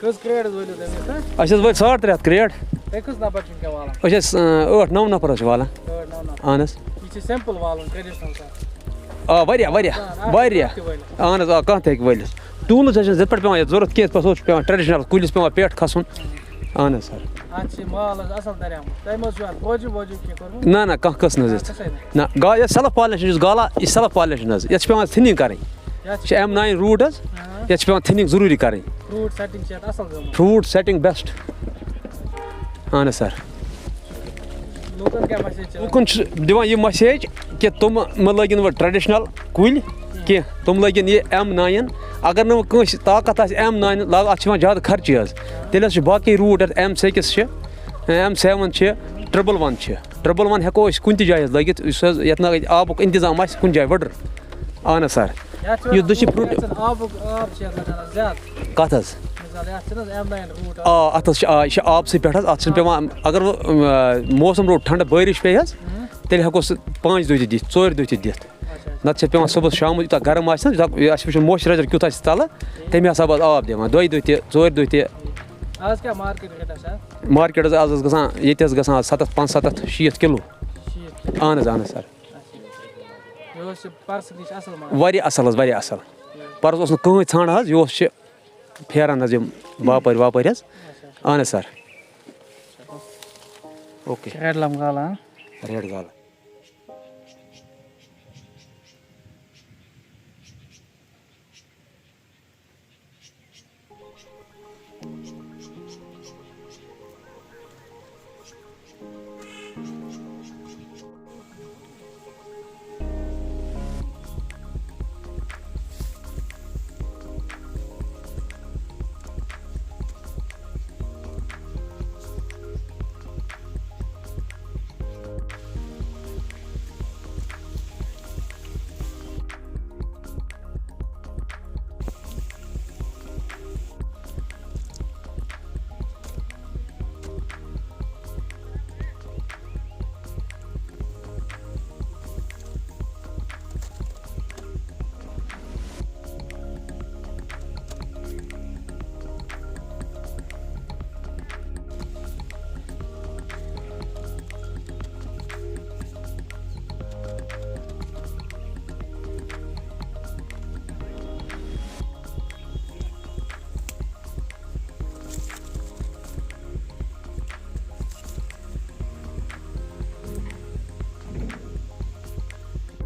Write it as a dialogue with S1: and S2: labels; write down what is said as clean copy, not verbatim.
S1: کٔژ کرٛیڈ وٲلِو تُہۍ مےٚ تہٕ
S2: أسۍ حظ وٲتۍ 3.5 کرٛیڈ
S1: تُہۍ کٔژ نفر چھِو وٕنکٮ۪ن والان
S2: أسۍ ٲسۍ 8-9 نفر حظ چھِ والان
S1: 8-9 نفر
S2: اہن حظ
S1: یہِ چھِ سِمپل والُن ٹریڈِشنل سر
S2: واریاہ واریاہ واریاہ اہن حظ کانٛہہ تہِ ہیٚکہِ وٲلِتھ ٹوٗلٕز حظ چھِ زِٹھ پٮ۪ٹھ پٮ۪وان یَتھ ضوٚرَتھ کینٛہہ پَتہٕ چھُ پٮ۪وان ٹرٛیڈِشنَل کُلِس پٮ۪وان پٮ۪ٹھ کھَسُن اہن حظ سر
S1: اَتھ چھِ مال حظ اَصٕل دریٛامُت تۄہہِ ما حظ چھُ اَتھ بوجوٗ ووجوٗ کینٛہہ کوٚرمُت
S2: نہ نہ کانٛہہ قٕصہٕ نہٕ حظ یَتھ نہ یۄس سیلٕف پالِنیشن یُس گالا یہِ چھِ سیلٕف پالِنیشن حظ یَتھ چھِ پٮ۪وان تھِنِنٛگ کَرٕنۍ یہِ چھِ M9 روٗٹ حظ یَتھ چھِ پٮ۪وان تھِنِنٛگ ضروٗری کَرٕنۍ
S1: فروٗٹ سیٹِنٛگ چھِ اَتھ اَصٕل گٔمٕژ
S2: فرٛوٗٹ سیٹِنٛگ بیسٹ اہن حظ سر
S1: لوٗکن کیٛاہ مسیج چھِ
S2: لُکن چھُ دِوان یہِ مسیج کہِ تِم مہ لٲگِن وۄنۍ ٹرٛیڈِشنَل کُلۍ کینٛہہ تِم لٲگِن یہِ M9 اگر نہٕ وۄنۍ کٲنٛسہِ طاقت آسہِ M9 لاگو اَتھ چھِ یِوان زیادٕ خرچی حظ تیٚلہِ حظ چھِ باقٕے روٗٹ یَتھ M6 چھِ M7 چھِ 111 چھِ 111 ہٮ۪کو أسۍ کُنہِ تہِ جایہِ حظ لٲگِتھ یُس حظ یَتھ نہٕ آبُک اِنتظام آسہِ کُنہِ جایہِ وٕڈٕر اہن حظ سر یُس دٔچھِنۍ فرٛوٗٹ
S1: آبُک آب چھِ اَتھ لگان زیادٕ
S2: کَتھ حظ
S1: مِثال یَتھ چھِنہٕ حظ M9 روٗٹ
S2: اَتھ حظ چھِ یہِ چھِ آبسٕے پٮ۪ٹھ حظ اَتھ چھِنہٕ پٮ۪وان اگر وۄنۍ موسم روٗد ٹھنٛڈٕ بٲرِش پیٚیہِ حظ تیٚلہِ ہٮ۪کو سُہ 5 دۄہ تہِ دِتھ 4 دۄہ تہِ دِتھ نَتہٕ چھِ پٮ۪وان صُبحس شامَس یوٗتاہ گرم آسہِ نہ یوٗتاہ اَسہِ وٕچھُن مویسچرایزر کیُتھ آسہِ تَلہٕ تَمہِ حسابہٕ حظ آب دِوان 2 دۄہ تہِ 4 دۄہ تہِ
S1: آز کیٛاہ مارکیٹ ریٹا چھِ اَتھ
S2: مارکیٹ حظ آز حظ گژھان ییٚتہِ حظ گژھان 75 60 کِلوٗ اہن حظ سر
S1: یہِ اوس یہِ پرسہٕ نِش اَصٕل مال
S2: واریاہ اَصٕل حظ واریاہ اَصٕل پَرُس اوس نہٕ کٕہٕنۍ ژھانٛڈان حظ یہِ اوس چھِ پھیران حظ یِم باپٲرۍ واپٲرۍ حظ اہن حظ سر اوکے
S1: ریڈ لَم گالا
S2: ریڈ گالا